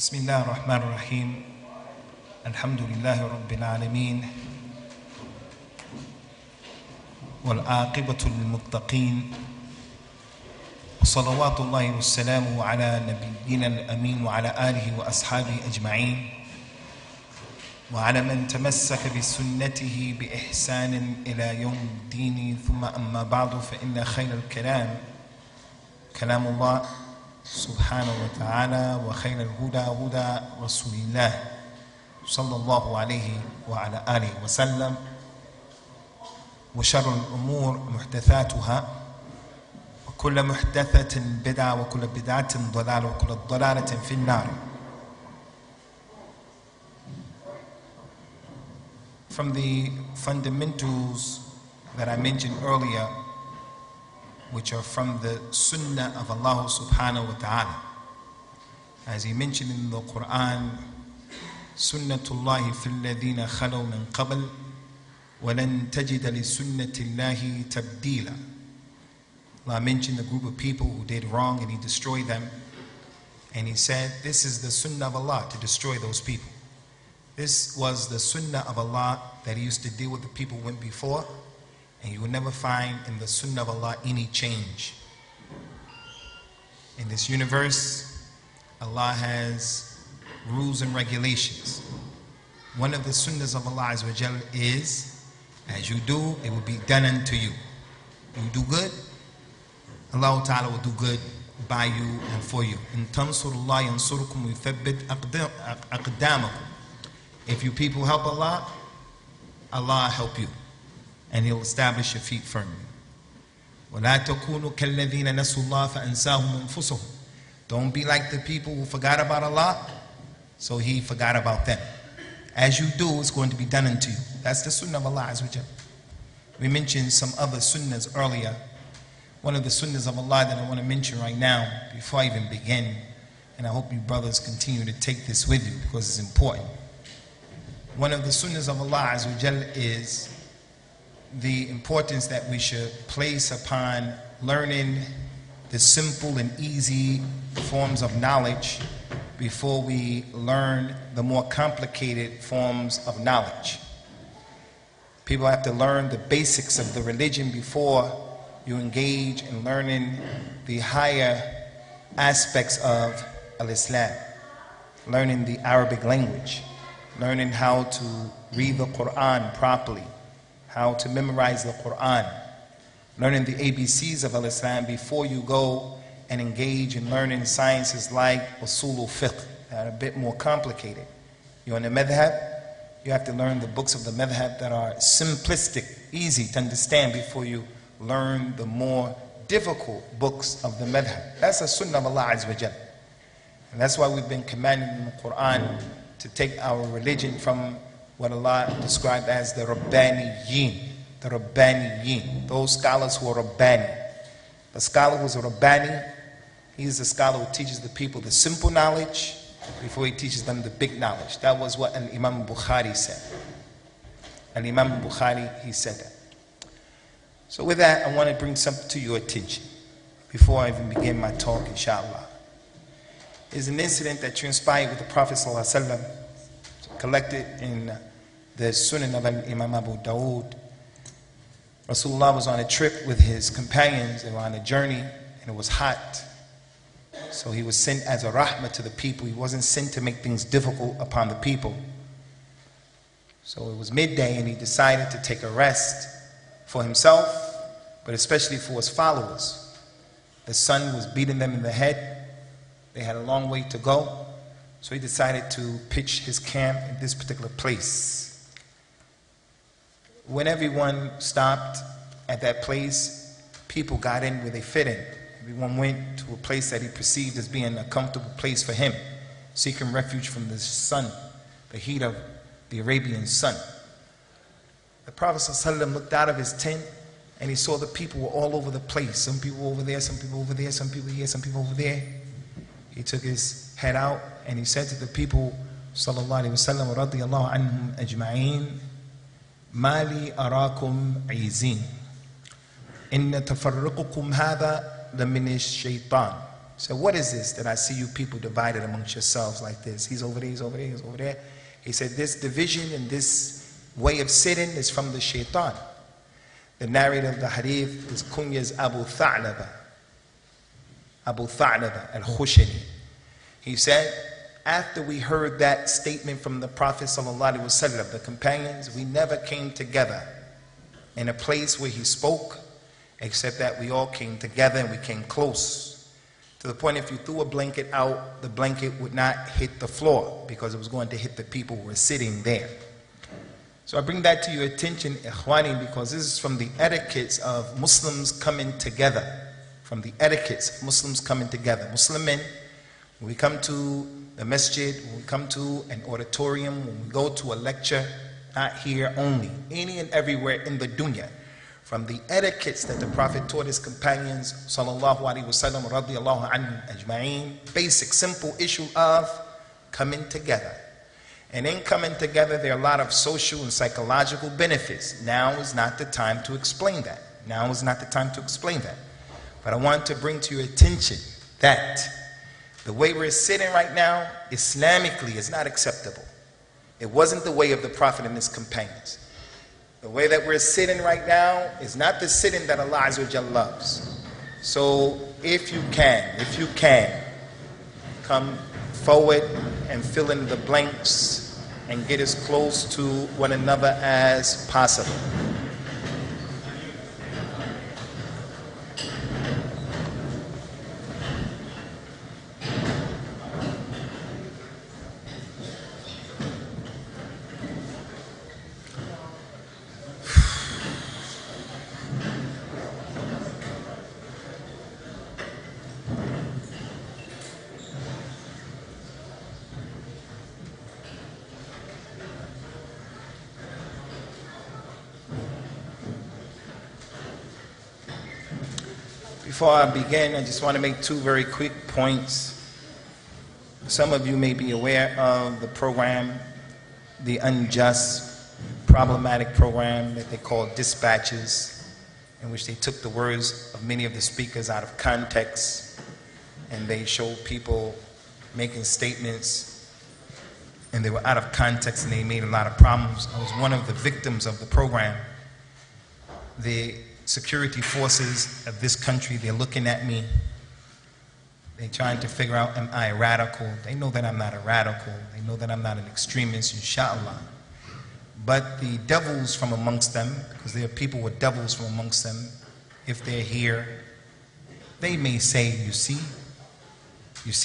بسم الله الرحمن الرحيم الحمد لله رب العالمين والعاقبة للمتقين وصلوات الله والسلام على نبينا الأمين وعلى آله وأصحابه أجمعين وعلى من تمسك بسنته بإحسان إلى يوم الدين ثم أما بعد فإن خير الكلام كلام الله سبحانه وتعالى وخير الهدى هدى رسول الله صلى الله عليه وعلى آله وسلم وشر الأمور محدثاتها وكل محدثة بدعة وكل بدعة ضلالة وكل ضلالة في النار. From the fundamentals that I mentioned earlier, which are from the Sunnah of Allah subhanahu wa ta'ala, as he mentioned in the Quran, Sunnatullahi fil ladhina khalaw min qabl walan tajida li sunnatillahi tabdila. Allah mentioned the group of people who did wrong and he destroyed them, and he said this is the Sunnah of Allah, to destroy those people. This was the Sunnah of Allah that he used to deal with the people who went before, and you will never find in the Sunnah of Allah any change. In this universe, Allah has rules and regulations. One of the Sunnahs of Allah Azza wa Jal is, as you do, it will be done unto you. You do good, Allah Ta'ala will do good by you and for you. In tansurullah yansurkum yuthabbit aqdamakum. If you people help Allah, Allah help you, and He'll establish your feet firmly. وَلَا تَكُونُوا كَالَّذِينَ نَسُوا اللَّهَ فَأَنْسَاهُمْ أَنفُسَهُم. Don't be like the people who forgot about Allah, so He forgot about them. As you do, it's going to be done unto you. That's the Sunnah of Allah Azza wa Jal. We mentioned some other Sunnahs earlier. One of the Sunnahs of Allah that I want to mention right now, before I even begin, and I hope you brothers continue to take this with you because it's important. One of the Sunnahs of Allah Azza wa Jal is the importance that we should place upon learning the simple and easy forms of knowledge before we learn the more complicated forms of knowledge. People have to learn the basics of the religion before you engage in learning the higher aspects of Al-Islam, learning the Arabic language, learning how to read the Quran properly, how to memorize the Quran, learning the ABCs of Al-Islam before you go and engage in learning sciences like Usul al-Fiqh that are a bit more complicated. You're in the madhab, you have to learn the books of the madhab that are simplistic, easy to understand before you learn the more difficult books of the madhab. That's a Sunnah of Allah Azza wa Jal. And that's why we've been commanded in the Quran to take our religion from what Allah described as the Rabbaniyin, those scholars who are Rabbani. The scholar who's a Rabbani, he's the scholar who teaches the people the simple knowledge before he teaches them the big knowledge. That was what Imam Bukhari said. And Imam Bukhari, he said that. So with that, I want to bring something to your attention before I even begin my talk, inshallah. Is an incident that transpired with the Prophet ﷺ, collected in the Sunan of Imam Abu Dawood. Rasulullah was on a trip with his companions. They were on a journey and it was hot. So he was sent as a rahmah to the people. He wasn't sent to make things difficult upon the people. So it was midday and he decided to take a rest for himself, but especially for his followers. The sun was beating them in the head. They had a long way to go. So he decided to pitch his camp in this particular place. When everyone stopped at that place, people got in where they fit in. Everyone went to a place that he perceived as being a comfortable place for him, seeking refuge from the sun, the heat of the Arabian sun. The Prophet ﷺ looked out of his tent and he saw the people were all over the place. Some people over there, some people over there, some people here, some people over there. He took his head out and he said to the people, sallallahu alayhi wa sallam, radiyallahu anhum ajma'een, mali arakum izin, inna tafarruqukum hadha لمن الشيطان So what is this that I see you people divided amongst yourselves like this? He's over there, he's over there, he's over there. He said, this division and this way of sitting is from the shaitan. The narrator of the hadith is Kunya's Abu Tha'laba al-Khushani. He said, after we heard that statement from the Prophet ﷺ, the companions, we never came together in a place where he spoke, except that we all came together and we came close. To the point if you threw a blanket out, the blanket would not hit the floor because it was going to hit the people who were sitting there. So I bring that to your attention, Ikhwani, because this is from the etiquettes of Muslims coming together. From the etiquettes of Muslims coming together. Muslim men, when we come to the masjid, when we come to an auditorium, when we go to a lecture, not here only, any and everywhere in the dunya, from the etiquettes that the Prophet taught his companions, sallallahu alaihi wasallam, radiyallahu anhu ajma'een, basic, simple issue of coming together. And in coming together, there are a lot of social and psychological benefits. Now is not the time to explain that. Now is not the time to explain that. But I want to bring to your attention that the way we're sitting right now, Islamically, is not acceptable. It wasn't the way of the Prophet and his companions. The way that we're sitting right now is not the sitting that Allah Azza wa Jalla loves. So if you can, come forward and fill in the blanks and get as close to one another as possible. Before I begin, I just want to make two very quick points. Some of you may be aware of the program, the unjust, problematic program that they call Dispatches, in which they took the words of many of the speakers out of context, and they showed people making statements, and they were out of context, and they made a lot of problems. I was one of the victims of the program. The security forces of this country, they're looking at me. They're trying to figure out, am I a radical? They know that I'm not a radical. They know that I'm not an extremist, inshallah. But the devils from amongst them, because there are people with devils from amongst them, if they're here, they may say, you see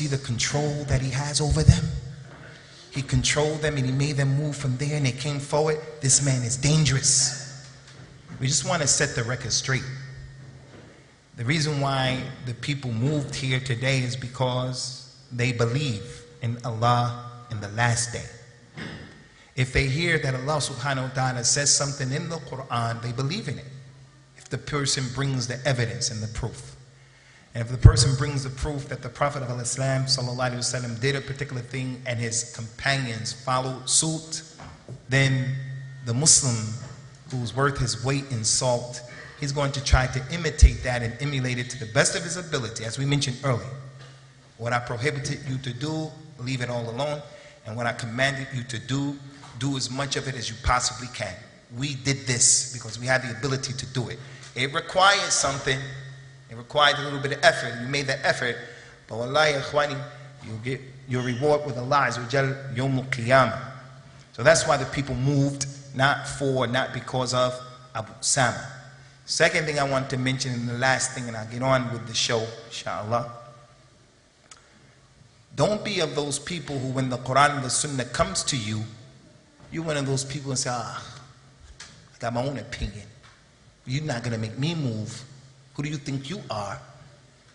the control that he has over them? He controlled them and he made them move from there and they came forward. This man is dangerous. We just want to set the record straight. The reason why the people moved here today is because they believe in Allah in the last day. If they hear that Allah subhanahu wa ta'ala says something in the Quran, they believe in it. If the person brings the evidence and the proof. And if the person brings the proof that the Prophet of Islam sallallahu alaihi wasallam did a particular thing and his companions followed suit, then the Muslim who's worth his weight in salt, he's going to try to imitate that and emulate it to the best of his ability, as we mentioned earlier. What I prohibited you to do, leave it all alone. And what I commanded you to do as much of it as you possibly can. We did this because we had the ability to do it. It required something. It required a little bit of effort. You made that effort. But wallahi, ikhwani, you'll get your reward with Allah Azza wa Jal Yawmul Qiyamah. So that's why the people moved, not because of Abu Sama. Second thing I want to mention, and the last thing, and I'll get on with the show, inshallah. Don't be of those people who, when the Quran and the Sunnah comes to you, you're one of those people and say, I got my own opinion. You're not going to make me move. Who do you think you are?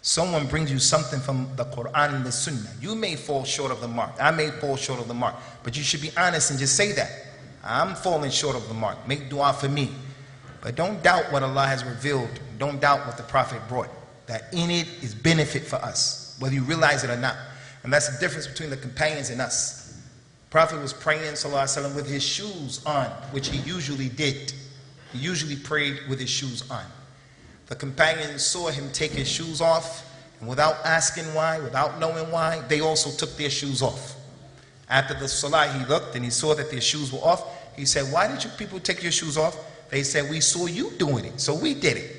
Someone brings you something from the Quran and the Sunnah. You may fall short of the mark. I may fall short of the mark. But you should be honest and just say that. I'm falling short of the mark. Make dua for me. But don't doubt what Allah has revealed. Don't doubt what the Prophet brought. That in it is benefit for us, whether you realize it or not. And that's the difference between the companions and us. The Prophet was praying, sallallahu alaihi wasallam, with his shoes on, which he usually did. He usually prayed with his shoes on. The companions saw him take his shoes off, And without asking why, without knowing why, they also took their shoes off. After the salah, he looked and he saw that their shoes were off. He said, why did you people take your shoes off? They said, we saw you doing it, so we did it.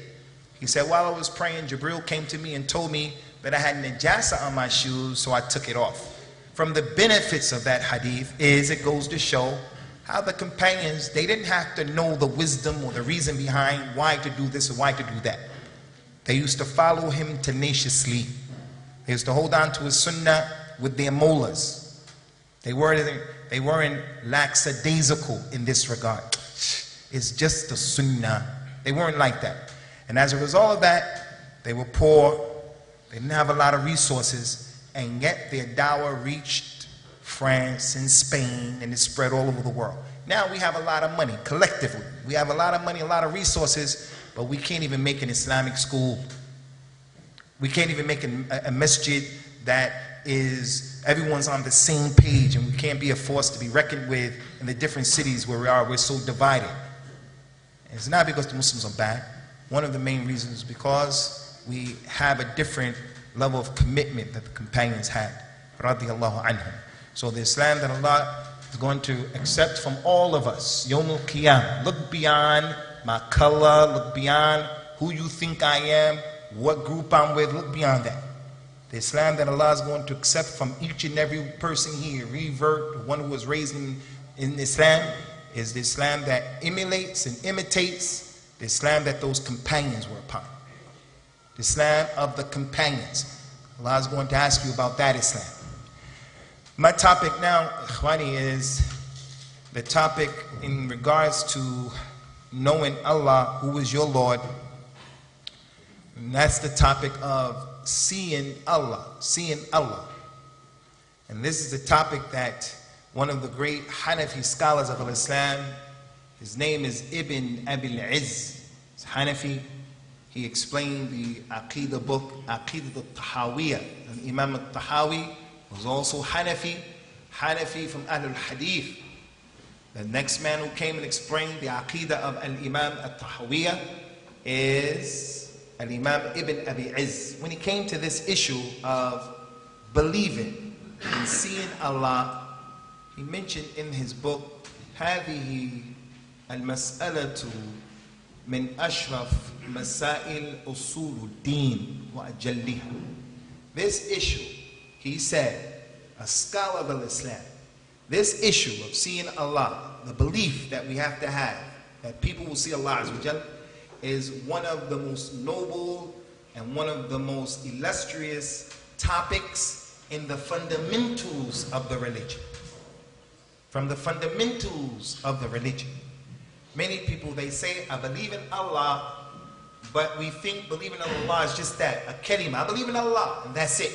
He said, while I was praying, Jibril came to me and told me that I had najasa on my shoes, so I took it off. From the benefits of that hadith is it goes to show how the companions, they didn't have to know the wisdom or the reason behind why to do this or why to do that. They used to follow him tenaciously. They used to hold on to his sunnah with their molars. They weren't lackadaisical in this regard. It's just the sunnah. They weren't like that. And as a result of that, they were poor. They didn't have a lot of resources. And yet their dawah reached France and Spain, and it spread all over the world. Now we have a lot of money collectively. We have a lot of money, a lot of resources, but we can't even make an Islamic school. We can't even make a masjid that is everyone's on the same page, and we can't be a force to be reckoned with in the different cities where we are. We're so divided. And it's not because the Muslims are bad. One of the main reasons is because we have a different level of commitment that the companions had. Radiallahu anhum. So the Islam that Allah is going to accept from all of us, Yawm al-Qiyamah. Look beyond my color, look beyond who you think I am, what group I'm with, look beyond that. The Islam that Allah is going to accept from each and every person here, revert, the one who was raised in Islam, is the Islam that emulates and imitates the Islam that those companions were upon. The Islam of the companions. Allah is going to ask you about that Islam. My topic now, Ikhwani, is the topic in regards to knowing Allah, who is your Lord. And that's the topic of seeing Allah, seeing Allah. And this is the topic that one of the great Hanafi scholars of Islam, his name is Ibn Abil Izz, he's Hanafi. He explained the Aqidah book, Aqidah al-Tahawiyah. And Imam al-Tahawi was also Hanafi from Ahlul Hadith. The next man who came and explained the Aqidah of Al-Imam al-Tahawiyah is Al-Imam Ibn Abi Izz. When he came to this issue of believing and seeing Allah, he mentioned in his book, هذه المسألة من أشرف مسائل أصول الدين وأجلها. This issue, he said, a scholar of Islam, this issue of seeing Allah, the belief that we have to have, that people will see Allah Azza wa Jal, is one of the most noble and one of the most illustrious topics in the fundamentals of the religion. From the fundamentals of the religion. Many people, they say, I believe in Allah, but we think believing in Allah is just that, a kalima. I believe in Allah, and that's it.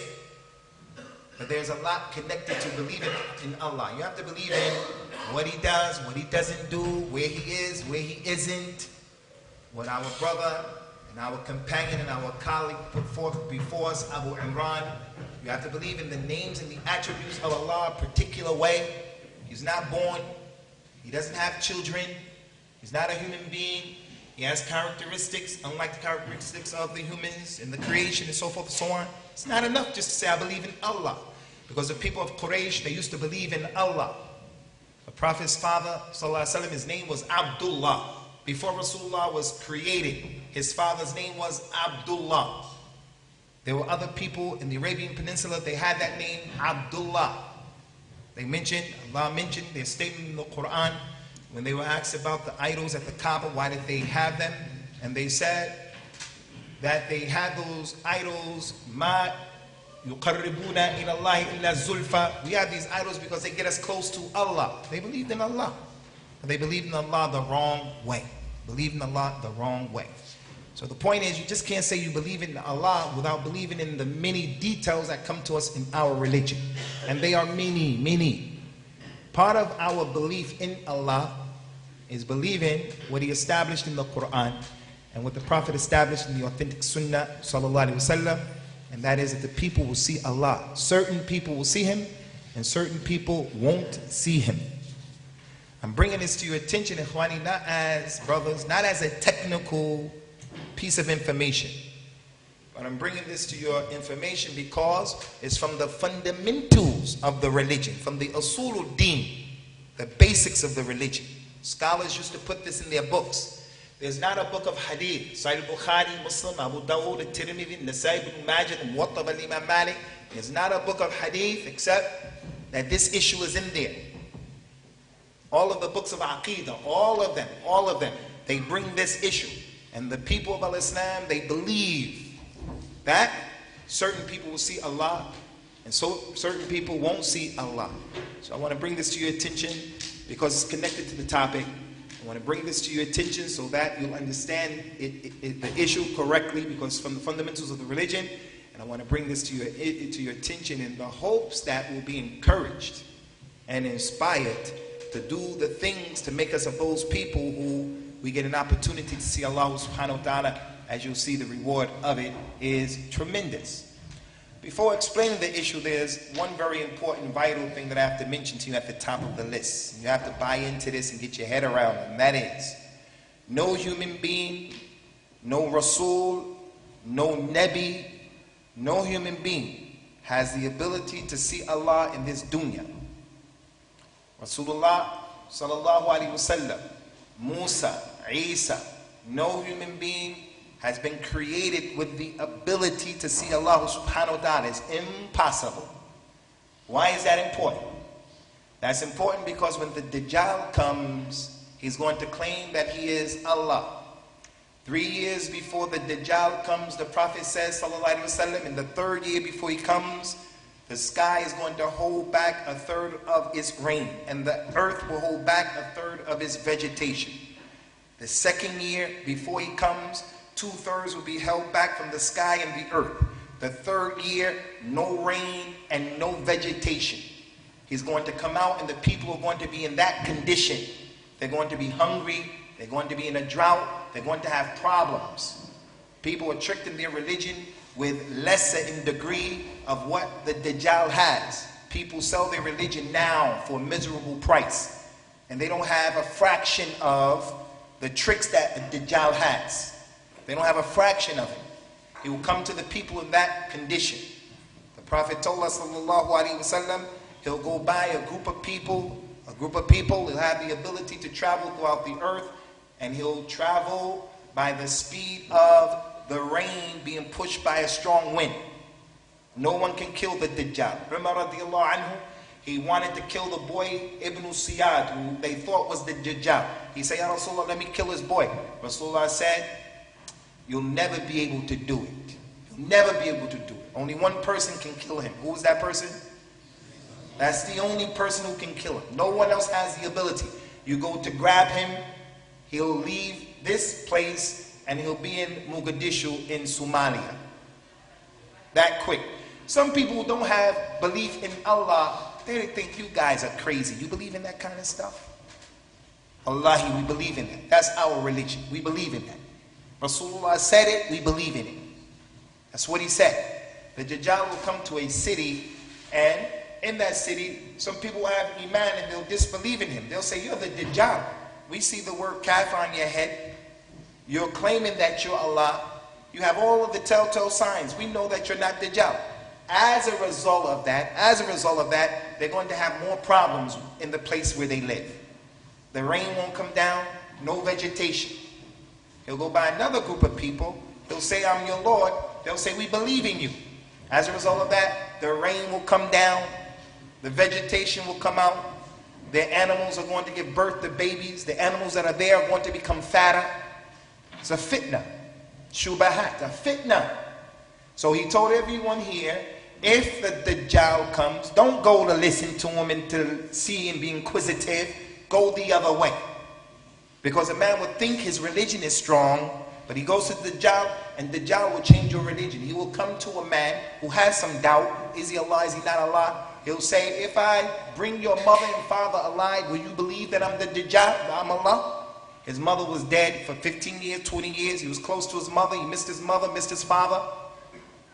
But there's a lot connected to believing in Allah. You have to believe in what He does, what He doesn't do, where He is, where He isn't. What our brother and our companion and our colleague put forth before us, Abu Imran. You have to believe in the names and the attributes of Allah a particular way. He's not born. He doesn't have children. He's not a human being. He has characteristics, unlike the characteristics of the humans and the creation and so forth and so on. It's not enough just to say, I believe in Allah. Because the people of Quraysh, they used to believe in Allah. The Prophet's father, sallallahu alaihi wasallam, his name was Abdullah. Before Rasulullah was created, his father's name was Abdullah. There were other people in the Arabian Peninsula, they had that name, Abdullah. Allah mentioned their statement in the Quran when they were asked about the idols at the Kaaba, why did they have them? And they said that they had those idols, ma yuqarribuna ila Allah illa zulfa. We have these idols because they get us close to Allah. They believed in Allah. But they believed in Allah the wrong way. Believed in Allah the wrong way. So the point is, you just can't say you believe in Allah without believing in the many details that come to us in our religion. And they are many, many. Part of our belief in Allah is believing what He established in the Quran and what the Prophet established in the authentic Sunnah, sallallahu alaihi wasallam, and that is that the people will see Allah. Certain people will see Him, and certain people won't see Him. I'm bringing this to your attention, Ikhwani, not as brothers, not as a technical piece of information, But I'm bringing this to your information because it's from the fundamentals of the religion, from the usulul deen, the basics of the religion. Scholars used to put this in their books. There's not a book of hadith, Sahih Bukhari, Muslim, Abu Dawud, Tirmidhi, Nasai, Ibn Majah, Muwatta of Imam Malik. There's not a book of hadith except that this issue is in there. All of the books of Aqidah, all of them, they bring this issue. And the people of Al-Islam, they believe that certain people will see Allah and so certain people won't see Allah. So I want to bring this to your attention because it's connected to the topic. I want to bring this to your attention so that you'll understand the issue correctly, because from the fundamentals of the religion. And I want to bring this to your attention in the hopes that we'll be encouraged and inspired to do the things to make us of those people who we get an opportunity to see Allah subhanahu wa ta'ala. As you'll see, the reward of it is tremendous. Before explaining the issue, there's one very important, vital thing that I have to mention to you at the top of the list. You have to buy into this and get your head around it, and that is, no human being, no Rasul, no Nabi, no human being has the ability to see Allah in this dunya. Rasulullah sallallahu alaihi wasallam, Musa, Isa, no human being has been created with the ability to see Allah subhanahu wa ta'ala. It's impossible. Why is that important? That's important because when the Dajjal comes, he's going to claim that he is Allah. 3 years before the Dajjal comes, the Prophet says, sallallahu alaihi wasallam, in the 3rd year before he comes, the sky is going to hold back 1/3 of its rain, and the earth will hold back 1/3 of its vegetation. The 2nd year before he comes, 2/3 will be held back from the sky and the earth. The 3rd year, no rain and no vegetation. He's going to come out and the people are going to be in that condition. They're going to be hungry. They're going to be in a drought. They're going to have problems. People are tricked in their religion with lesser in degree of what the Dajjal has. People sell their religion now for a miserable price. And they don't have a fraction of the tricks that the Dajjal has. They don't have a fraction of it. He will come to the people in that condition. The Prophet told us, sallallahu alaihi wasallam, he'll go by a group of people, he'll have the ability to travel throughout the earth, and he'll travel by the speed of the rain being pushed by a strong wind. No one can kill the Dajjal. Umar radiallahu anhu, he wanted to kill the boy Ibn Siyad, who they thought was the Dajjal. He said, Ya Rasulullah, let me kill his boy. Rasulullah said, you'll never be able to do it. You'll never be able to do it. Only one person can kill him. Who is that person? That's the only person who can kill him. No one else has the ability. You go to grab him, he'll leave this place and he'll be in Mogadishu in Somalia. That quick. Some people who don't have belief in Allah, they think you guys are crazy. You believe in that kind of stuff? Wallahi, we believe in that. That's our religion. We believe in that. Rasulullah said it, we believe in it. That's what he said. The Dajjal will come to a city, and in that city, some people have iman and they'll disbelieve in him. They'll say, you're the Dajjal. We see the word kafir on your head. You're claiming that you're Allah. You have all of the telltale signs. We know that you're not Dajjal. As a result of that, they're going to have more problems in the place where they live. The rain won't come down, no vegetation. He'll go by another group of people. He'll say, I'm your Lord. They'll say, we believe in you. As a result of that, the rain will come down. The vegetation will come out. Their animals are going to give birth to babies. The animals that are there are going to become fatter. It's a fitna. Shubahat, a fitna. So he told everyone here, if the Dajjal comes, don't go to listen to him and to see and be inquisitive. Go the other way. Because a man would think his religion is strong, but he goes to the Dajjal, and the Dajjal will change your religion. He will come to a man who has some doubt. Is he Allah? Is he not Allah? He'll say, if I bring your mother and father alive, will you believe that I'm the Dajjal, that I'm Allah? His mother was dead for 15 years, 20 years. He was close to his mother. He missed his mother, missed his father.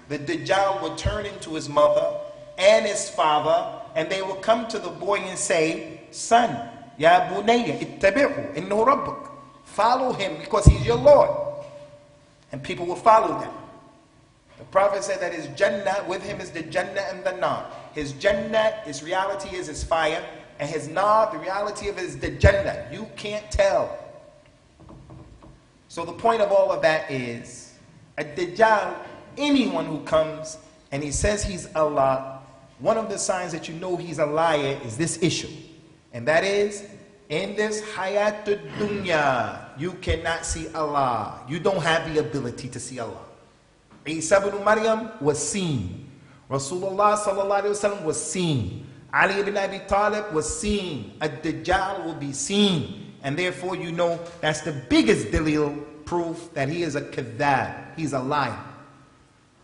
The Dajjal would turn into his mother and his father, and they will come to the boy and say, son, Ya bunayya ittabi'hu innahu rabbuk. Follow him because he's your Lord. And people will follow them. The Prophet said that his Jannah, with him is the Jannah and the Nar. His Jannah, his reality is his fire, and his Nar, the reality of it is the Jannah. You can't tell. So the point of all of that is, Ad-Dajjal, anyone who comes and he says he's Allah, one of the signs that you know he's a liar is this issue. And that is, in this Hayatud Dunya, you cannot see Allah. You don't have the ability to see Allah. Isa ibn Maryam was seen. Rasulullah sallallahu alaihi wasallam was seen. Ali ibn Abi Talib was seen. Ad-Dajjal will be seen. And therefore you know that's the biggest dalil proof that he is a kadhab. He's a liar.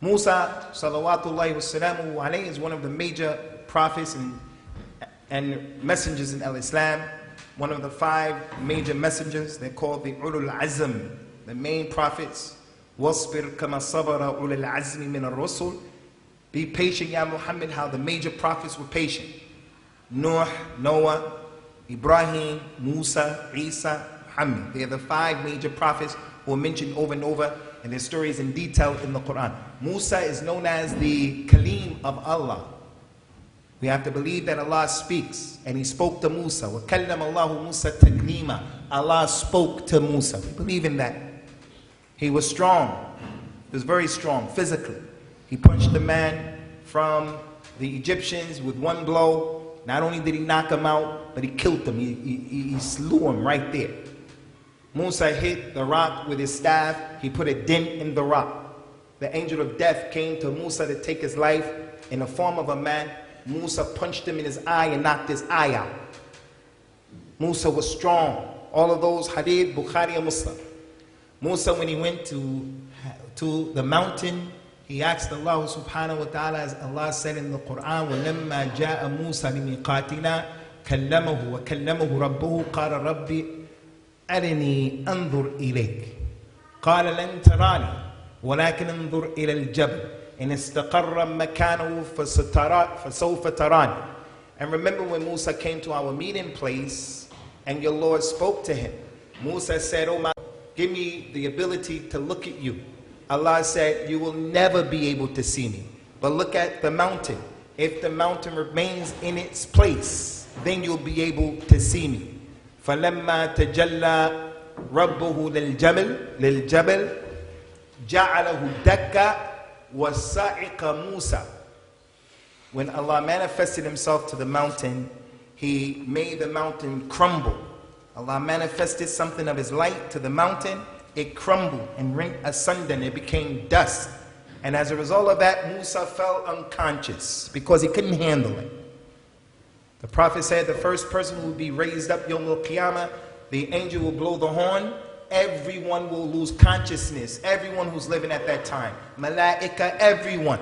Musa salawatullahi wassalamu alayhi is one of the major prophets and messengers in Islam. One of the 5 major messengers. They're called the Ulul Azm, the main prophets. وَاصْبِرْ كَمَا صَبَرَ أُولُو الْعَزْمِ مِنَ الرُّسُلِ. Be patient, Ya Muhammad, how the major prophets were patient. Nuh, Noah, Ibrahim, Musa, Isa, Muhammad. They are the 5 major prophets who are mentioned over and over, and their stories in detail in the Quran. Musa is known as the Kaleem of Allah. We have to believe that Allah speaks, and He spoke to Musa. وَكَلَّمَ اللَّهُ مُوسَى تَكْلِيمًا. Allah spoke to Musa. We believe in that. He was strong. He was very strong physically. He punched the man from the Egyptians with one blow. Not only did he knock him out, but he killed him. He slew him right there. Musa hit the rock with his staff. He put a dent in the rock. The angel of death came to Musa to take his life in the form of a man. Musa punched him in his eye and knocked his eye out. Musa was strong. All of those hadith, Bukhari and Muslim. Musa, when he went to the mountain, he asked Allah subhanahu wa ta'ala, as Allah said in the Quran, وَلَمَّا جَاءَ مُوسَى لِمِيقَاتِنَا كَلَّمَهُ وَكَلَّمَهُ رَبُّهُ قَالَ رَبِّ أَرِنِي أَنظُرْ إِلَيْكَ قَالَ لَن تَرَانِي وَلَكِنْ انظُرْ إِلَى الْجَبَلِ إِنِ اسْتَقَرَّ مَكَانَهُ فَسَوْفَ تَرَانِي. And remember when Musa came to our meeting place and your Lord spoke to him. Musa said, oh my, give me the ability to look at you. Allah said, you will never be able to see me. But look at the mountain. If the mountain remains in its place, then you'll be able to see me. فَلَمَّا تَجَلَّى رَبُّهُ لِلْجَبَلِ جَعَلَهُ دَكَّ وَسَائِقَ مُوسَى. When Allah manifested himself to the mountain, he made the mountain crumble. Allah manifested something of his light to the mountain. It crumbled and rent asunder and it became dust. And as a result of that, Musa fell unconscious because he couldn't handle it. The Prophet said the first person who will be raised up Yawm al-Qiyamah, the angel will blow the horn. Everyone will lose consciousness. Everyone who's living at that time. Malaika, everyone.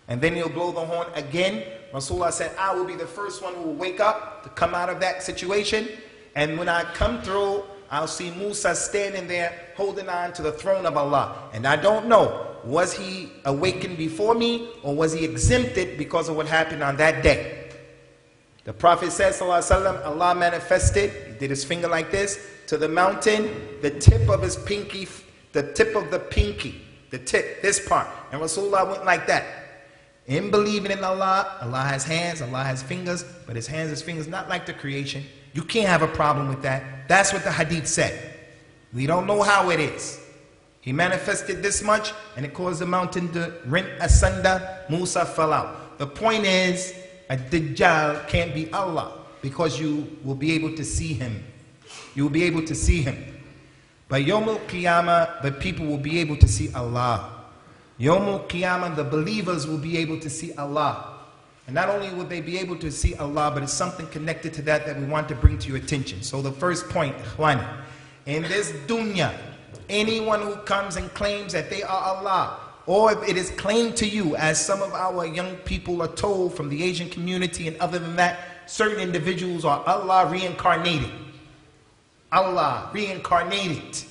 And then he'll blow the horn again. Rasulullah said, I will be the first one who will wake up to come out of that situation. And when I come through, I'll see Musa standing there holding on to the throne of Allah. And I don't know, was he awakened before me or was he exempted because of what happened on that day? The Prophet said, sallallahu alaihi wasallam, Allah manifested, he did his finger like this, to the mountain, the tip of his pinky, the tip of the pinky, the tip, this part. And Rasulullah went like that. In believing in Allah, Allah has hands, Allah has fingers, but his hands, his fingers, not like the creation. You can't have a problem with that. That's what the hadith said. We don't know how it is. He manifested this much and it caused the mountain to rent asunder. Musa fell out. The point is, a Dajjal can't be Allah because you will be able to see him. You will be able to see him. By Yawm al-Qiyamah, the people will be able to see Allah. Yawm al-Qiyamah, the believers will be able to see Allah. And not only will they be able to see Allah, but it's something connected to that that we want to bring to your attention. So the first point, ikhwani, in this dunya, anyone who comes and claims that they are Allah, or if it is claimed to you, as some of our young people are told from the Asian community, and other than that, certain individuals are Allah reincarnated. Allah reincarnated.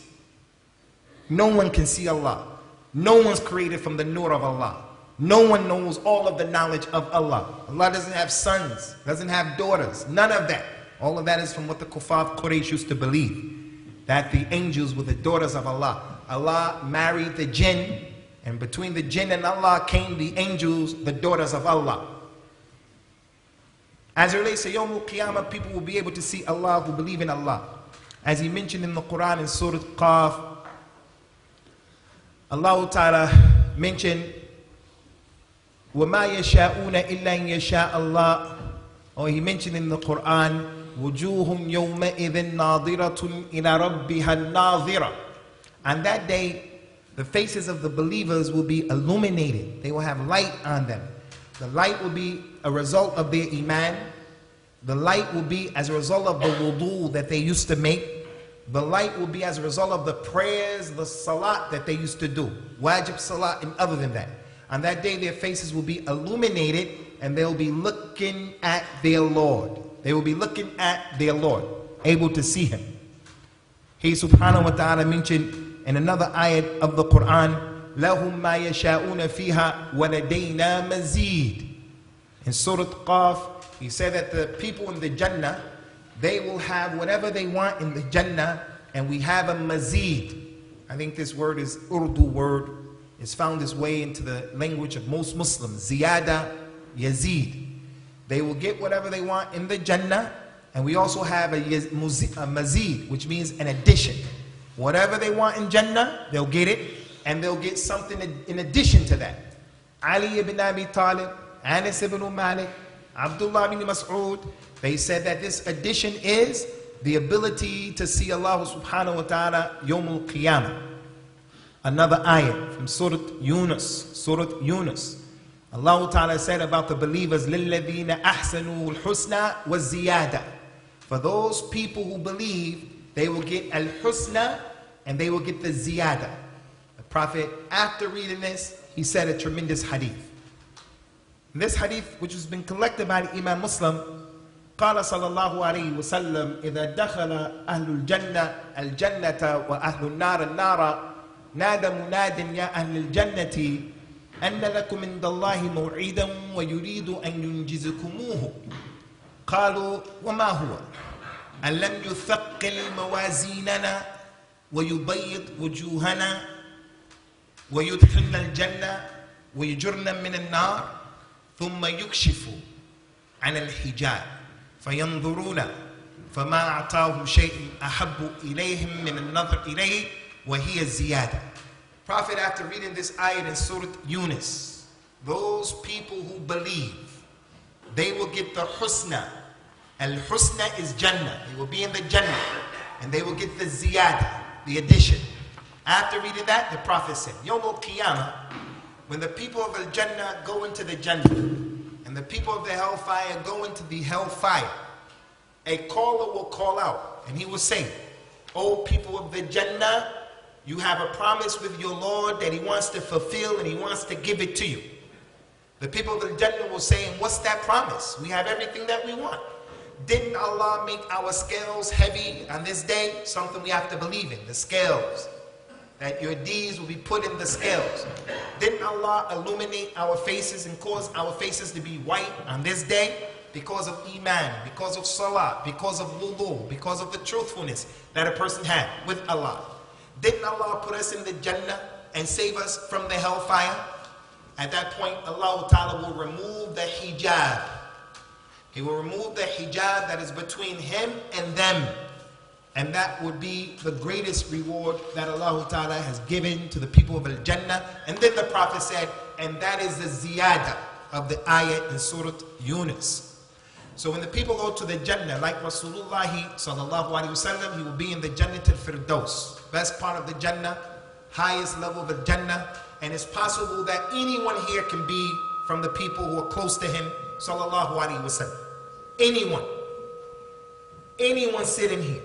No one can see Allah. No one's created from the nur of Allah. No one knows all of the knowledge of Allah. Allah doesn't have sons, doesn't have daughters, none of that. All of that is from what the Kuffar of Quraysh used to believe, that the angels were the daughters of Allah. Allah married the jinn, And between the jinn and Allah came the angels, the daughters of Allah. As it relates to Yawm al-Qiyamah, people will be able to see Allah who believe in Allah. As he mentioned in the Quran in Surah Qaf, Allah Ta'ala mentioned, وَمَا يَشَاءُونَ إِلَّا أَن يَشَاءَ اللَّهُ. Or he mentioned in the Quran, وُجُوهُمْ يَوْمَئِذٍ نَاظِرَةٌ إِلَى رَبِّهَا النَّاظِرَةٌ. On that day, the faces of the believers will be illuminated. They will have light on them. The light will be a result of their iman. The light will be as a result of the wudu that they used to make. The light will be as a result of the prayers, the salat that they used to do. Wajib salat and other than that. On that day, their faces will be illuminated and they'll be looking at their Lord. They will be looking at their Lord, able to see Him. He subhanahu wa ta'ala mentioned in another ayat of the Quran, لَهُمْ مَا يَشَاءُونَ فِيهَا وَلَدَيْنَا مَزِيدٌ. In Surah Qaf, he said that the people in the Jannah, they will have whatever they want in the Jannah, and we have a mazid. I think this word is Urdu word. It's found its way into the language of most Muslims. Ziyada, Yazid. They will get whatever they want in the Jannah, and we also have a mazid, which means an addition. Whatever they want in Jannah, they'll get it, and they'll get something in addition to that. Ali ibn Abi Talib, Anas ibn Malik, Abdullah ibn Mas'ud, they said that this addition is the ability to see Allah subhanahu wa ta'ala Yawm al-Qiyamah. Another ayat from Surah Yunus. Allah ta'ala said about the believers, لِلَّذِينَ أَحْسَنُوا الْحُسْنَى وَالزِّيَادَةِ. For those people who believe, they will get al-husna and they will get the ziyada. The Prophet, after reading this, he said a tremendous hadith. This hadith, which has been collected by the Imam Muslim, قال صلى الله عليه وسلم إذا دخل أهل الجنة الجنة وأهل النار النار نادى مناد يا أهل الجنة أن لكم عند الله موعدا ويريد أن ينجزكموه قالوا وما هو أن لم يثقل موازيننا ويبيض وجوهنا ويدخلنا الجنة ويجرنا من النار ثم يكشف عن الحجاب فينظرون فما أعطاهم شيء أحب إليهم من النظر إليه وهي الزيادة. Prophet, after reading this ayat in Surah Yunus, those people who believe, they will get the husna. Al-husna is Jannah. They will be in the Jannah. And they will get the ziyada, the addition. After reading that, the Prophet said, Yawm al-Qiyamah, when the people of Al-Jannah go into the Jannah, and the people of the hellfire go into the hellfire, a caller will call out, and he will say, O people of the Jannah, you have a promise with your Lord that He wants to fulfill and He wants to give it to you. The people of the Jannah will say, and what's that promise? We have everything that we want. Didn't Allah make our scales heavy on this day? Something we have to believe in, the scales. That your deeds will be put in the scales. Didn't Allah illuminate our faces and cause our faces to be white on this day? Because of iman, because of salah, because of wudu, because of the truthfulness that a person had with Allah. Didn't Allah put us in the Jannah and save us from the hellfire? At that point, Allah Ta'ala will remove the hijab. He will remove the hijab that is between Him and them. And that would be the greatest reward that Allah Ta'ala has given to the people of Al-Jannah. And then the Prophet said, and that is the ziyada of the ayat in Surah Yunus. So when the people go to the Jannah, like Rasulullah sallallahu alaihi wasallam, he will be in the Jannah al-Firdaus, best part of the Jannah, highest level of the Jannah. And it's possible that anyone here can be from the people who are close to him, sallallahu alaihi wasallam. Anyone sitting here.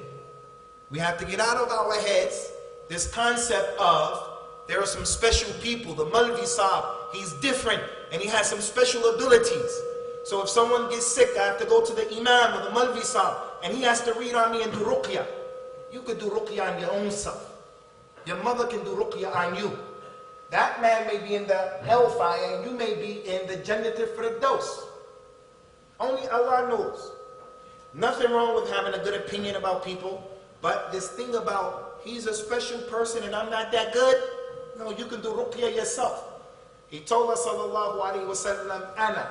We have to get out of our heads this concept of there are some special people. The Malvi Sahib, he's different and he has some special abilities. So if someone gets sick, I have to go to the Imam or the Malvi Sahib and he has to read on me and do ruqya. You could do ruqya on your own self. Your mother can do ruqya on you. That man may be in the hellfire and you may be in the Jannah al-Firdaus. Only Allah knows. Nothing wrong with having a good opinion about people, but this thing about he's a special person and I'm not that good, No, you can do ruqya yourself. He told us, sallallahu alayhi wa sallam, Ana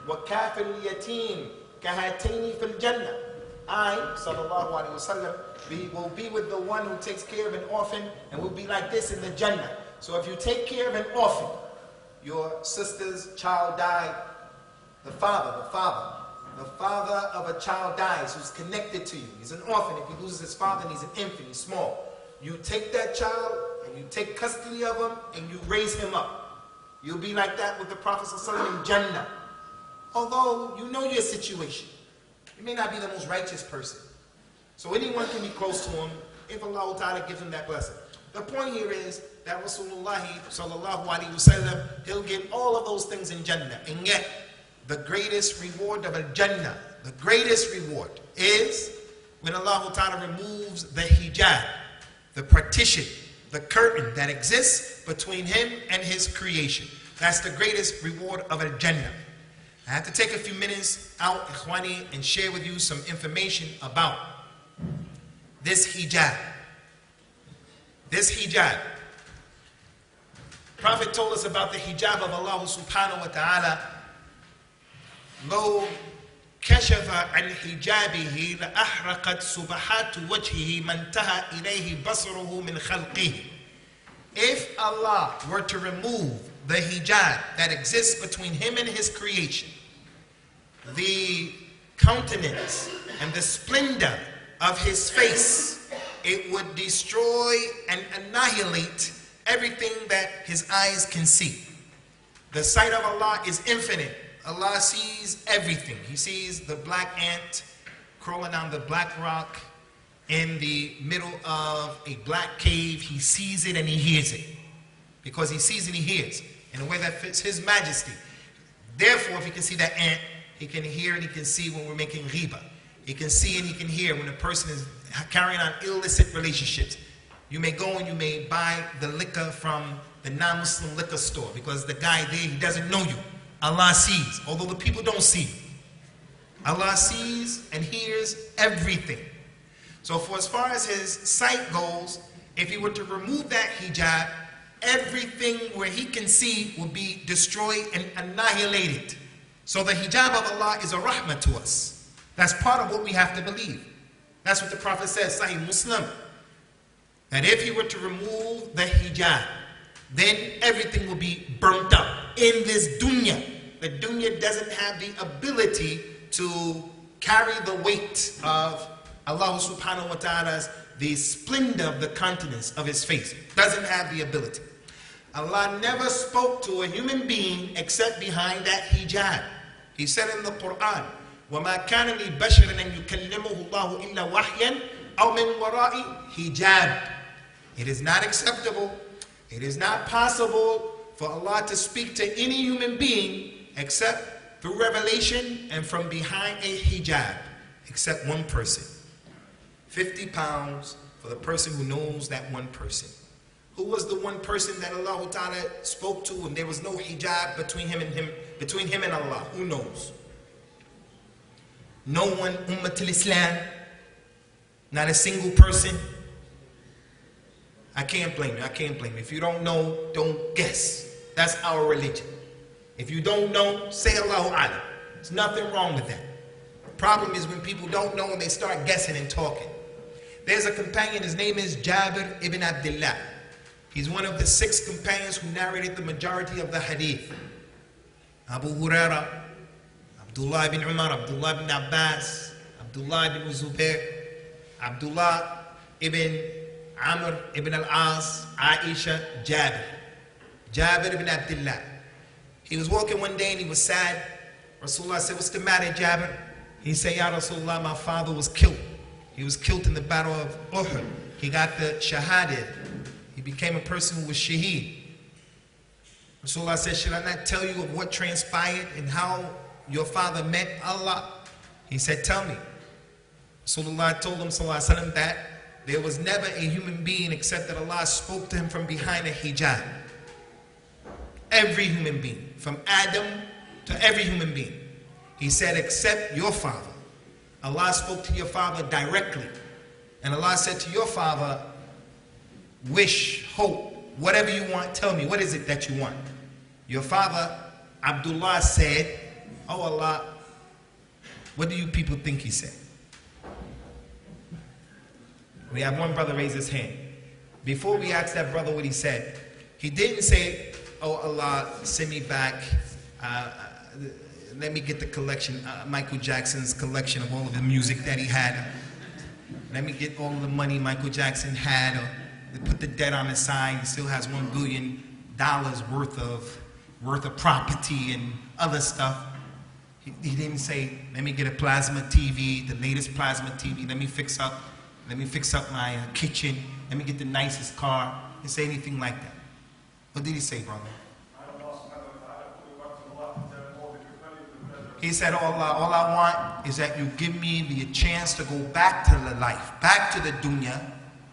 wa kafir yatim kahatini fil jannah. I, sallallahu alayhi wa sallam, will be with the one who takes care of an orphan and will be like this in the Jannah. So if you take care of an orphan, your sister's child died, the father of a child dies who's connected to you. He's an orphan. If he loses his father and he's an infant, he's small. You take that child and you take custody of him and you raise him up. You'll be like that with the Prophet ﷺ in Jannah. Although you know your situation. You may not be the most righteous person. So anyone can be close to him if Allah Ta'ala gives him that blessing. The point here is that Rasulullah sallallahu alaihi wasallam, he'll get all of those things in Jannah. And yet, the greatest reward of a Jannah, the greatest reward is when Allah Ta'ala removes the hijab, the partition, the curtain that exists between him and his creation. That's the greatest reward of a Jannah. I have to take a few minutes out, Ikhwani, and share with you some information about this hijab. This hijab. Prophet told us about the hijab of Allah subhanahu wa ta'ala. لو كشف عن حجابه لأحرقت سبحات وجهه ما انتهى إليه بصره من خلقه. If Allah were to remove the hijab that exists between him and his creation, the countenance and the splendor of his face, it would destroy and annihilate everything that his eyes can see. The sight of Allah is infinite. Allah sees everything. He sees the black ant crawling down the black rock in the middle of a black cave. He sees it and he hears it. Because he sees and he hears in a way that fits his majesty. Therefore, if he can see that ant, he can hear and he can see when we're making ghiba. He can see and he can hear when a person is carrying on illicit relationships. You may go and you may buy the liquor from the non-Muslim liquor store because the guy there, he doesn't know you. Allah sees, although the people don't see. Allah sees and hears everything. So for as far as his sight goes, if he were to remove that hijab, everything where he can see will be destroyed and annihilated. So the hijab of Allah is a rahmah to us. That's part of what we have to believe. That's what the Prophet says, Sahih Muslim. That if he were to remove the hijab, then everything will be burnt up in this dunya. The dunya doesn't have the ability to carry the weight of Allah subhanahu wa ta'ala's, the splendor of the countenance of his face. Doesn't have the ability. Allah never spoke to a human being except behind that hijab. He said in the Quran, وَمَا كَانَ لِبَشَرٍ أَن يُكَلِّمَهُ اللَّهُ إِلَّا وَحْيًا أَوْ مِنْ وَرَاءِ hijab. It is not acceptable. It is not possible for Allah to speak to any human being except through revelation and from behind a hijab, except one person. 50 pounds for the person who knows that one person. Who was the one person that Allah Ta'ala spoke to and there was no hijab between him and Allah? Who knows? No one, Ummatul Islam, not a single person. I can't blame you. I can't blame you. If you don't know, don't guess. That's our religion. If you don't know, say Allahu Alam. There's nothing wrong with that. The problem is when people don't know and they start guessing and talking. There's a companion, his name is Jabir ibn Abdullah. He's one of the 6 companions who narrated the majority of the hadith. Abu Huraira, Abdullah ibn Umar, Abdullah ibn Abbas, Abdullah ibn Zubair, Abdullah ibn Amr ibn al-As, Aisha, Jabir ibn Abdullah. He was walking one day and he was sad. Rasulullah said, "What's the matter, Jabir?" He said, "Ya Rasulullah, my father was killed. He was killed in the battle of Uhud. He got the shahada. He became a person who was shaheed." Rasulullah said, "Should I not tell you of what transpired and how your father met Allah?" He said, "Tell me." Rasulullah told him, sallallahu alaihi wasallam, that there was never a human being except that Allah spoke to him from behind a hijab. Every human being, from Adam to every human being. He said, except your father. Allah spoke to your father directly. And Allah said to your father, wish, hope whatever you want, tell me, what is it that you want? Your father, Abdullah, said, oh Allah, what do you people think he said? We have one brother raise his hand. Before we ask that brother what he said, he didn't say, oh Allah, send me back, let me get the collection, Michael Jackson's collection of all of the music that he had. Let me get all of the money Michael Jackson had, or put the debt on the side. He still has $1 billion worth of property and other stuff. He didn't say, let me get a plasma TV, the latest plasma TV. Let me fix up my kitchen. Let me get the nicest car. He didn't say anything like that. What did he say, brother? He said, oh Allah, all I want is that you give me the chance to go back to the life, back to the dunya,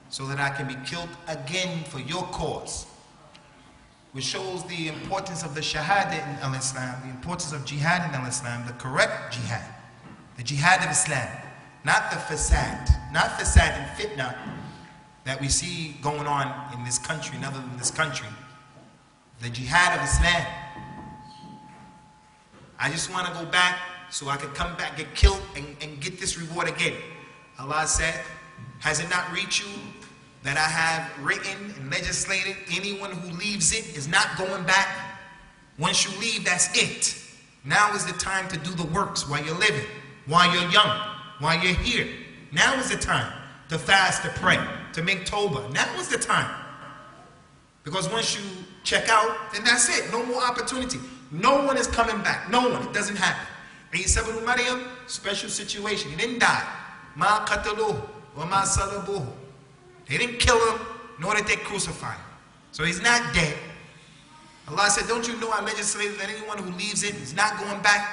so that I can be killed again for your cause. Which shows the importance of the shahada in al-Islam, the importance of jihad in al-Islam, the correct jihad, the jihad of Islam, not the fasad, not fasad and fitna that we see going on in this country, and other than this country, the jihad of Islam. I just want to go back so I can come back, get killed, and get this reward again. Allah said, has it not reached you that I have written and legislated, anyone who leaves it is not going back? Once you leave, that's it. Now is the time to do the works while you're living, while you're young, while you're here. Now is the time to fast, to pray, to make tawbah. Now is the time. Because once you check out, then that's it. No more opportunity. No one is coming back. No one. It doesn't happen. Isa ibn Maryam, special situation. He didn't die. Ma qataluhu wa ma salabuhu. They didn't kill him, nor did they crucify him. So he's not dead. Allah said, don't you know I legislated that anyone who leaves it is not going back?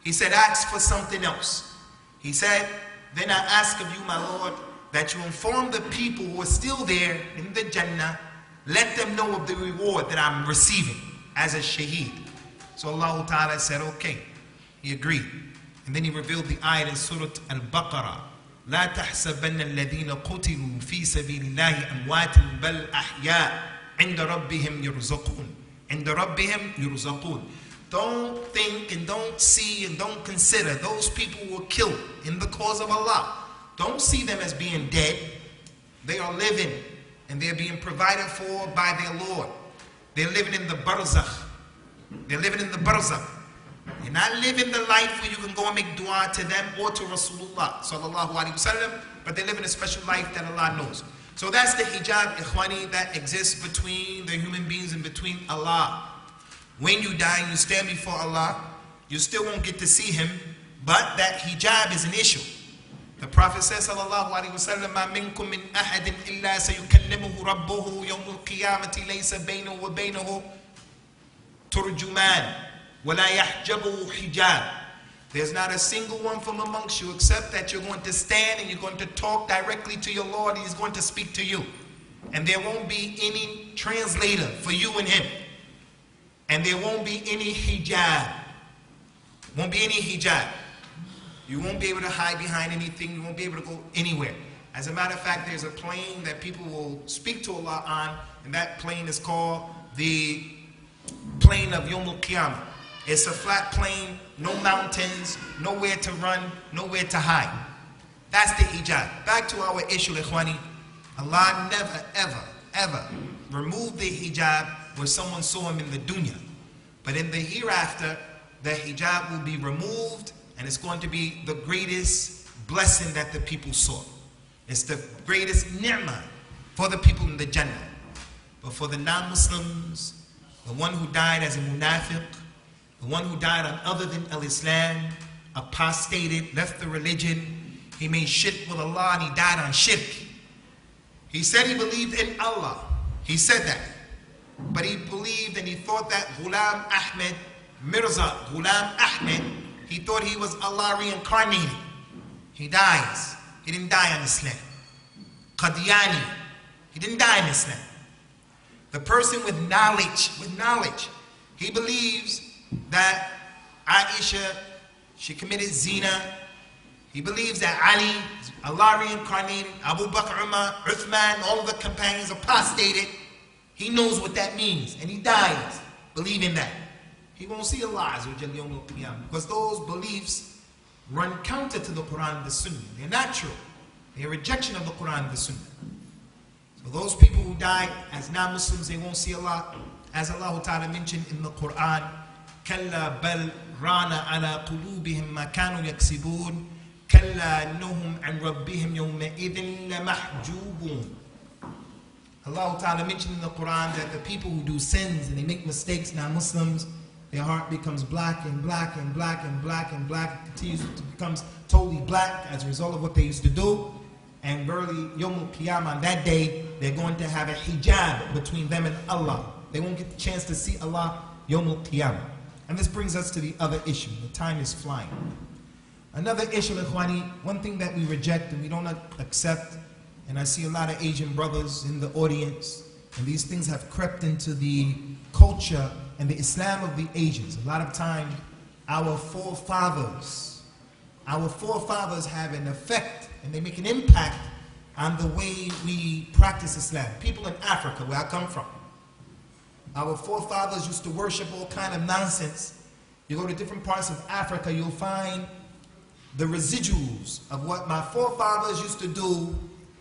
He said, ask for something else. He said, then I ask of you, my Lord, that you inform the people who are still there in the Jannah, let them know of the reward that I'm receiving as a shaheed. So Allah Ta'ala said, okay. He agreed. And then he revealed the ayat in Surah Al-Baqarah. لا تحسبن الذين قتلوا في سبيل الله أموات بل أحياء عند ربهم يرزقون. عند ربهم يرزقون. Don't think and don't see and don't consider those people who were killed in the cause of Allah. Don't see them as being dead. They are living and they're being provided for by their Lord. They're living in the barzakh. They're living in the barzakh. You're not living the life where you can go and make dua to them or to Rasulullah sallallahu alaihi wasallam, but they live in a special life that Allah knows. So that's the hijab, ikhwani, that exists between the human beings and between Allah. When you die and you stand before Allah, you still won't get to see Him, but that hijab is an issue. The Prophet says sallallahu alaihi wasallam, "Ma minkum min ahadin illa sayukallimuhu rabbuhu yawm al-qiyamati laysa baynahu wa baynahu turjuman." There's not a single one from amongst you except that you're going to stand and you're going to talk directly to your Lord. He's going to speak to you. And there won't be any translator for you and Him. And there won't be any hijab. Won't be any hijab. You won't be able to hide behind anything. You won't be able to go anywhere. As a matter of fact, there's a plane that people will speak to Allah on, and that plane is called the plane of Yawm al-Qiyamah. It's a flat plane, no mountains, nowhere to run, nowhere to hide. That's the hijab. Back to our issue, ikhwani. Allah never, ever, ever removed the hijab where someone saw him in the dunya. But in the hereafter, the hijab will be removed, and it's going to be the greatest blessing that the people saw. It's the greatest ni'mah for the people in the Jannah. But for the non-Muslims, the one who died as a munafiq, the one who died on other than al-Islam, apostated, left the religion, he made shirk with Allah and he died on shirk. He said he believed in Allah. He said that. But he believed and he thought that Ghulam Ahmed, Mirza Ghulam Ahmed, he thought he was Allah reincarnated. He dies. He didn't die on Islam. Qadiani, he didn't die on Islam. The person with knowledge, he believes that Aisha, she committed zina. He believes that Ali, Allah reincarnated, Abu Bakr, Umar, Uthman, all of the companions apostated. he knows what that means, and he dies believing that, he won't see Allah Azza wa Jalla Yawm al-Qiyamah, because those beliefs run counter to the Quran and the Sunnah. They're not true. They're a rejection of the Quran and the Sunnah. So those people who die as non-Muslims, they won't see Allah. As Allah Ta'ala mentioned in the Quran, كَلَّا بَلْ رَانَ عَلَى قُلُوبِهِمْ مَا كَانُوا يَكْسِبُونَ كَلَّا إِنَّهُمْ عَنْ رَبِّهِمْ يَوْمَئِذٍ لَمَحْجُوبُونَ. Allah Ta'ala mentioned in the Quran that the people who do sins and they make mistakes, non-Muslims, their heart becomes black and black and black and black and black. It continues to becomes totally black as a result of what they used to do. And verily, Yawm al-Qiyamah, on that day, they're going to have a hijab between them and Allah. They won't get the chance to see Allah Yawm al-Qiyamah. And this brings us to the other issue. The time is flying. Another issue, Ikhwani, one thing that we reject and we don't accept, and I see a lot of Asian brothers in the audience, and these things have crept into the culture and the Islam of the Asians. A lot of times, our forefathers have an effect and they make an impact on the way we practice Islam. People in Africa, where I come from, our forefathers used to worship all kind of nonsense. You go to different parts of Africa, you'll find the residuals of what my forefathers used to do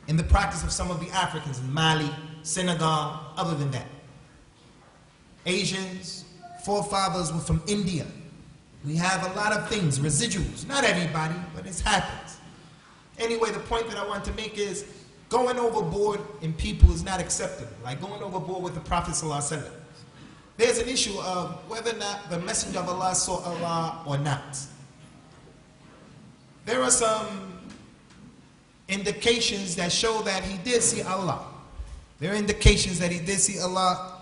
in the practice of some of the Africans in Mali, Senegal, other than that. Asians, forefathers were from India. We have a lot of things, residuals. Not everybody, but it happens. Anyway, the point that I want to make is going overboard in people is not acceptable. Like going overboard with the Prophet ﷺ. There's an issue of whether or not the Messenger of Allah saw Allah or not. There are some indications that show that he did see Allah. There are indications that he did see Allah,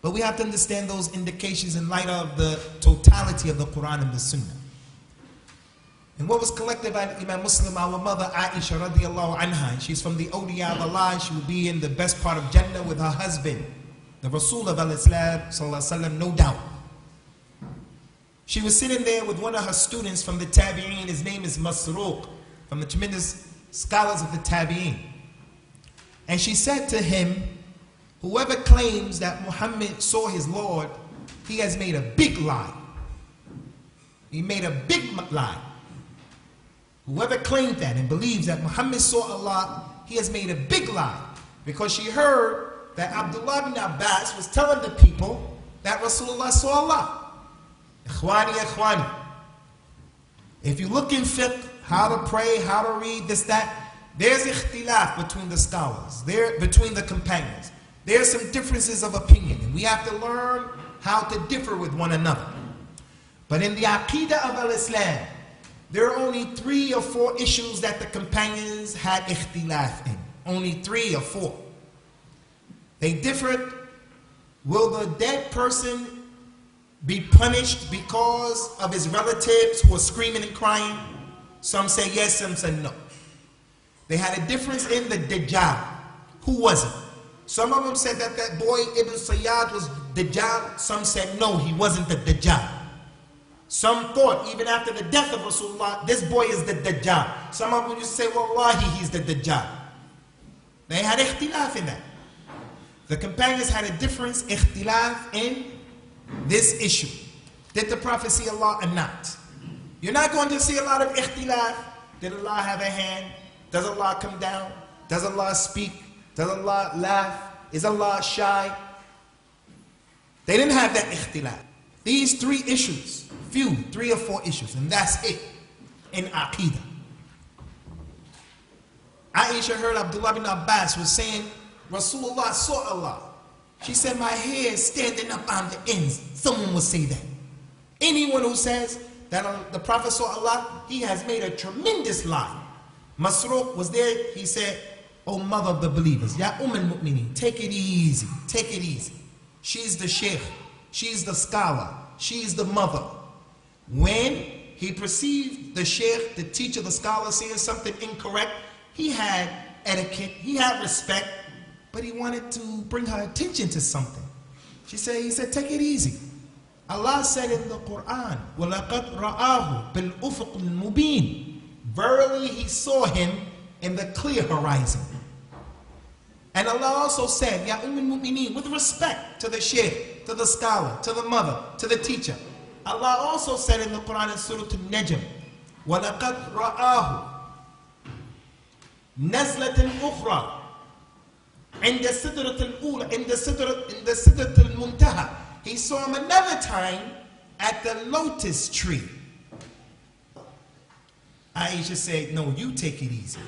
but we have to understand those indications in light of the totality of the Quran and the Sunnah. And what was collected by Imam Muslim, our mother Aisha radiallahu anha, she's from the awliya of Allah, she will be in the best part of Jannah with her husband, the Rasul of al-Islam, sallallahu alaihi wasallam, no doubt. She was sitting there with one of her students from the Tabi'een, his name is Masruq, from the tremendous scholars of the Tabi'een. And she said to him, whoever claims that Muhammad saw his Lord, he has made a big lie. He made a big lie. Whoever claimed that and believes that Muhammad saw Allah, he has made a big lie. Because she heard that Abdullah bin Abbas was telling the people that Rasulullah saw Allah. Ikhwani. If you look in fiqh, how to pray, how to read, this, that, there's ikhtilaf between the scholars, between the companions. There's some differences of opinion, and we have to learn how to differ with one another. But in the Aqidah of al-Islam, there are only 3 or 4 issues that the companions had ikhtilaf in. Only 3 or 4. They differed. Will the dead person be punished because of his relatives who are screaming and crying? Some say yes, some say no. They had a difference in the Dajjal. Who was it? Some of them said that that boy Ibn Sayyad was Dajjal. Some said no, he wasn't the Dajjal. Some thought even after the death of Rasulullah, this boy is the Dajjal. Some of them used to say, Wallahi, he's the Dajjal. They had ikhtilaf in that. The companions had a difference, ikhtilaf, in this issue. Did the Prophet see Allah or not? You're not going to see a lot of ikhtilaf. Did Allah have a hand? Does Allah come down? Does Allah speak? Does Allah laugh? Is Allah shy? They didn't have that ikhtilaf. These 3 issues, 3 or 4 issues, and that's it in Aqidah. Aisha heard Abdullah bin Abbas was saying, Rasulullah saw Allah. She said, my hair is standing up on the ends. Someone will say that. Anyone who says that the Prophet saw Allah, he has made a tremendous lie. Masruq was there, he said, O mother of the believers, Ya al-Mu'mineen, take it easy, take it easy. She's the sheikh, she's the scholar, she's the mother. When he perceived the sheikh, the teacher, the scholar saying something incorrect, he had etiquette, he had respect, but he wanted to bring her attention to something. He said, take it easy. Allah said in the Quran, وَلَقَدْ رَآهُ بِالْأُفُقِ الْمُبِينِ. Verily he saw him in the clear horizon. And Allah also said, Ya al-Mu'mineen, with respect to the shaykh, to the scholar, to the mother, to the teacher. Allah also said in the Quran in Surah Al-Najm, وَلَقَدْ رَآهُ نَزْلَةً أُخْرَى عند السدرة الأولى عند السدرة المنتهى. He saw him another time at the lotus tree. Aisha said, no, you take it easy.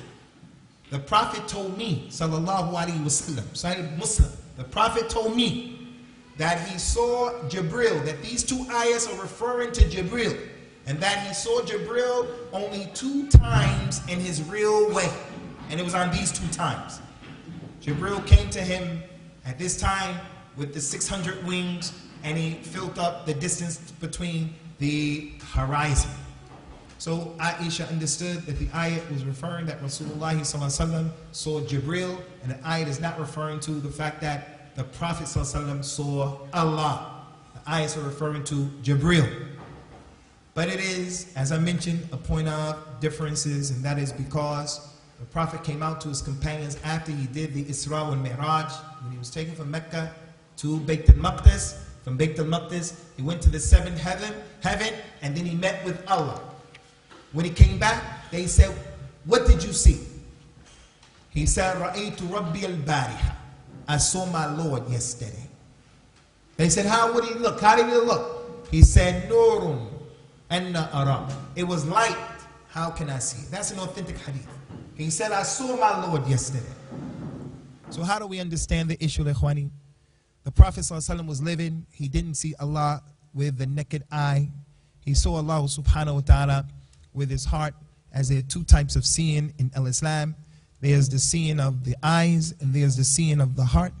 The Prophet told me, sallallahu alaihi wasallam, Sahih Muslim, the Prophet told me that he saw Jibril, that these two ayahs are referring to Jibril, and that he saw Jibril only 2 times in his real way. And it was on these 2 times. Jibril came to him at this time with the 600 wings, and he filled up the distance between the horizon. So Aisha understood that the ayat was referring that Rasulullah ﷺ saw Jibril, and the ayat is not referring to the fact that the Prophet ﷺ saw Allah. The ayats are referring to Jibril. But it is, as I mentioned, a point of differences, and that is because the Prophet came out to his companions after he did the Isra wal Mi'raj, when he was taken from Mecca to Bayt al-Maqdis. From Bayt al-Maqdis, he went to the 7th heaven, and then he met with Allah. When he came back, they said, what did you see? He said, Ra'aytu Rabbi al-Bariha. I saw my Lord yesterday. They said, how would he look? How did he look? He said, Nurun anna ara. It was light. How can I see? That's an authentic hadith. He said, I saw my Lord yesterday. So how do we understand the issue, Ikhwani? The Prophet ﷺ was living. He didn't see Allah with the naked eye. He saw Allah subhanahu wa ta'ala with his heart, as there are 2 types of seeing in Islam. There's the seeing of the eyes, and there's the seeing of the heart.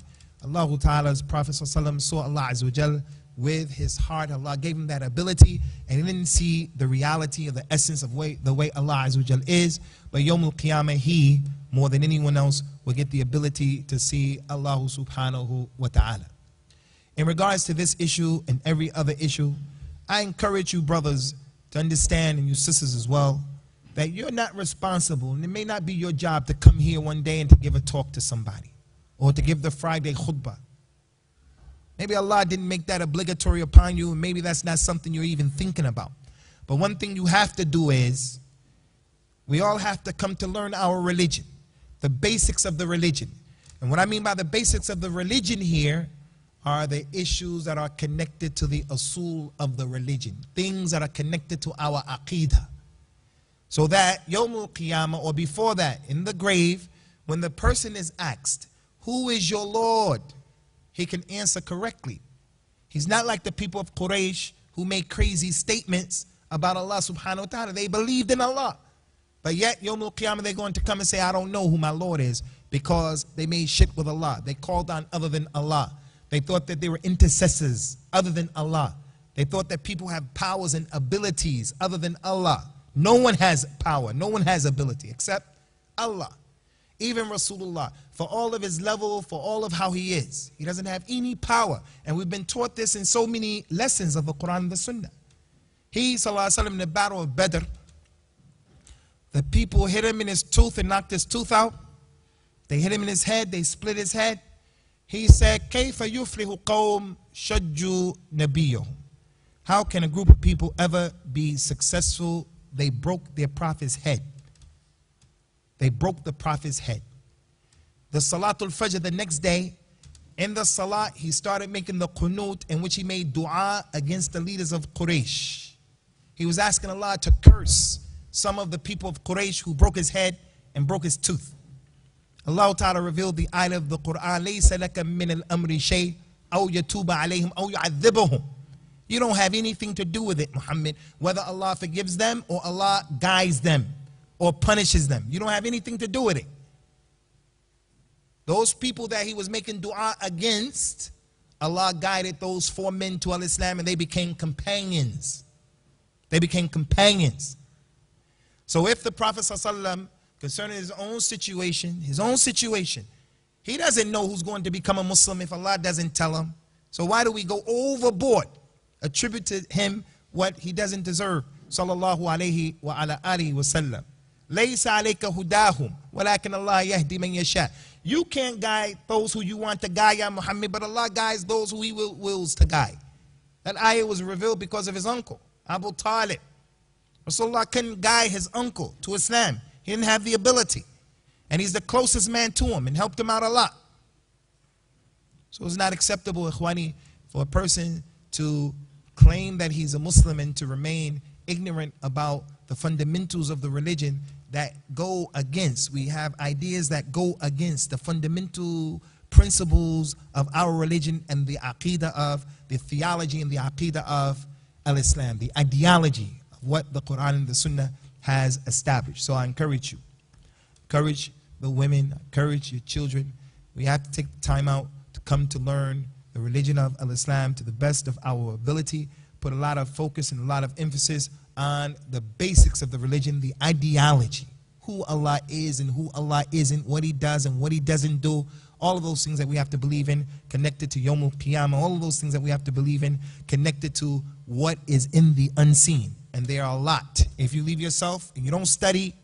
Allah Ta'ala's Prophet ﷺ saw Allah Azza wa Jal with his heart. Allah gave him that ability, and he didn't see the reality of the essence of the way Allah Azza wa Jal is. But Yawm al-Qiyamah, he, more than anyone else, will get the ability to see Allah subhanahu wa ta'ala. In regards to this issue and every other issue, I encourage you brothers to understand, and you sisters as well, that you're not responsible, and it may not be your job to come here one day and to give a talk to somebody, or to give the Friday khutbah. Maybe Allah didn't make that obligatory upon you, and maybe that's not something you're even thinking about. But one thing you have to do is, we all have to come to learn our religion, the basics of the religion. And what I mean by the basics of the religion here are the issues that are connected to the usul of the religion, things that are connected to our aqidah. So that Yawmul Qiyamah, or before that, in the grave, when the person is asked, who is your Lord? He can answer correctly. He's not like the people of Quraysh who made crazy statements about Allah subhanahu wa ta'ala. They believed in Allah. But yet, Yawmul Qiyamah, they're going to come and say, I don't know who my Lord is, because they made shirk with Allah. They called on other than Allah. They thought that they were intercessors other than Allah. They thought that people have powers and abilities other than Allah. No one has power, no one has ability except Allah. Even Rasulullah, for all of his level, for all of how he is, he doesn't have any power. And we've been taught this in so many lessons of the Quran and the Sunnah. He, sallallahu alaihi wasallam, in the battle of Badr, the people hit him in his tooth and knocked his tooth out. They hit him in his head, they split his head. He said, كَيْفَ يُفْلِحُ قَوْمٌ شَجُّوا نَبِيَّهُمْ. How can a group of people ever be successful? They broke their prophet's head. They broke the prophet's head. The Salatul Fajr the next day, in the Salat, he started making the qunut, in which he made dua against the leaders of Quraysh. He was asking Allah to curse some of the people of Quraysh who broke his head and broke his tooth. Allah Ta'ala revealed the ayah of the Quran, لَيْسَ لَكَ مِنَ الْأَمْرِ شَيْءٍ أَوْ يَتُوبَ عَلَيْهِمْ أَوْ يُعَذِّبَهُمْ. You don't have anything to do with it, Muhammad, whether Allah forgives them or Allah guides them or punishes them. You don't have anything to do with it. Those people that he was making dua against, Allah guided those 4 men to al-Islam, and they became companions. They became companions. So if the Prophet ﷺ, concerning his own situation, he doesn't know who's going to become a Muslim if Allah doesn't tell him. So why do we go overboard, attribute to him what he doesn't deserve? Sallallahu alayhi wa ala alihi wa sallam. Laysa alayka hudahum, walakin Allah yahdi man yasha. You can't guide those who you want to guide, Ya Muhammad, but Allah guides those who He wills to guide. That ayah was revealed because of his uncle, Abu Talib. Rasulullah couldn't guide his uncle to Islam. He didn't have the ability. And he's the closest man to him and helped him out a lot. So it's not acceptable, Ikhwani, for a person to claim that he's a Muslim and to remain ignorant about the fundamentals of the religion that go against. We have ideas that go against the fundamental principles of our religion and the aqidah of the theology and the aqidah of al-Islam, the ideology of what the Quran and the Sunnah has established. So I encourage you, encourage the women, encourage your children. We have to take the time out to come to learn the religion of al-Islam to the best of our ability, put a lot of focus and a lot of emphasis on the basics of the religion, the ideology, who Allah is and who Allah isn't, what He does and what He doesn't do, all of those things that we have to believe in, connected to Yawmul Qiyamah, all of those things that we have to believe in, connected to what is in the unseen. And there are a lot. If you leave yourself and you don't study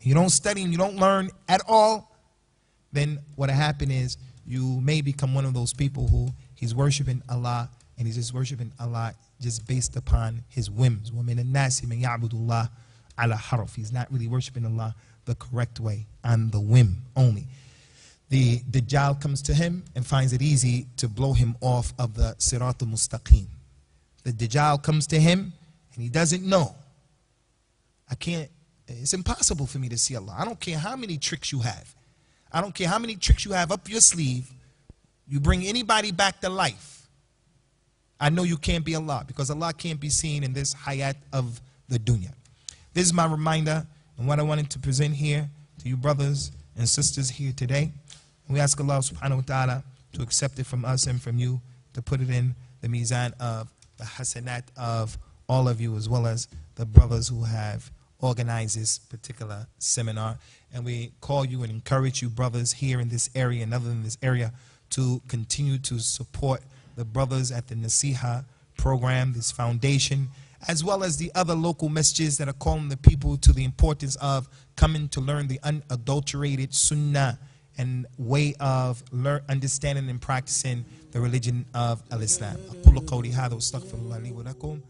and you don't learn at all, then what will happen is you may become one of those people who he's worshiping Allah and he's just worshiping Allah just based upon his whims. وَمِنَ النَّاسِ مَنْ يَعْبُدُ اللَّهَ عَلَى حَرْفٍ. He's not really worshiping Allah the correct way, on the whim only. The Dajjal comes to him and finds it easy to blow him off of the Sirat al-Mustaqim. The Dajjal comes to him and he doesn't know. It's impossible for me to see Allah. I don't care how many tricks you have. I don't care how many tricks you have up your sleeve. You bring anybody back to life. I know you can't be Allah, because Allah can't be seen in this hayat of the dunya. This is my reminder and what I wanted to present here to you brothers and sisters here today. And we ask Allah subhanahu wa ta'ala to accept it from us and from you, to put it in the mizan of the hasanat of all of you, as well as the brothers who have organized this particular seminar. And we call you and encourage you brothers here in this area and other than this area to continue to support the brothers at the Nasiha program, this foundation, as well as the other local messages that are calling the people to the importance of coming to learn the unadulterated sunnah and way of understanding and practicing the religion of al-Islam. أقول قولي هذا واستغفر الله لي ولكم.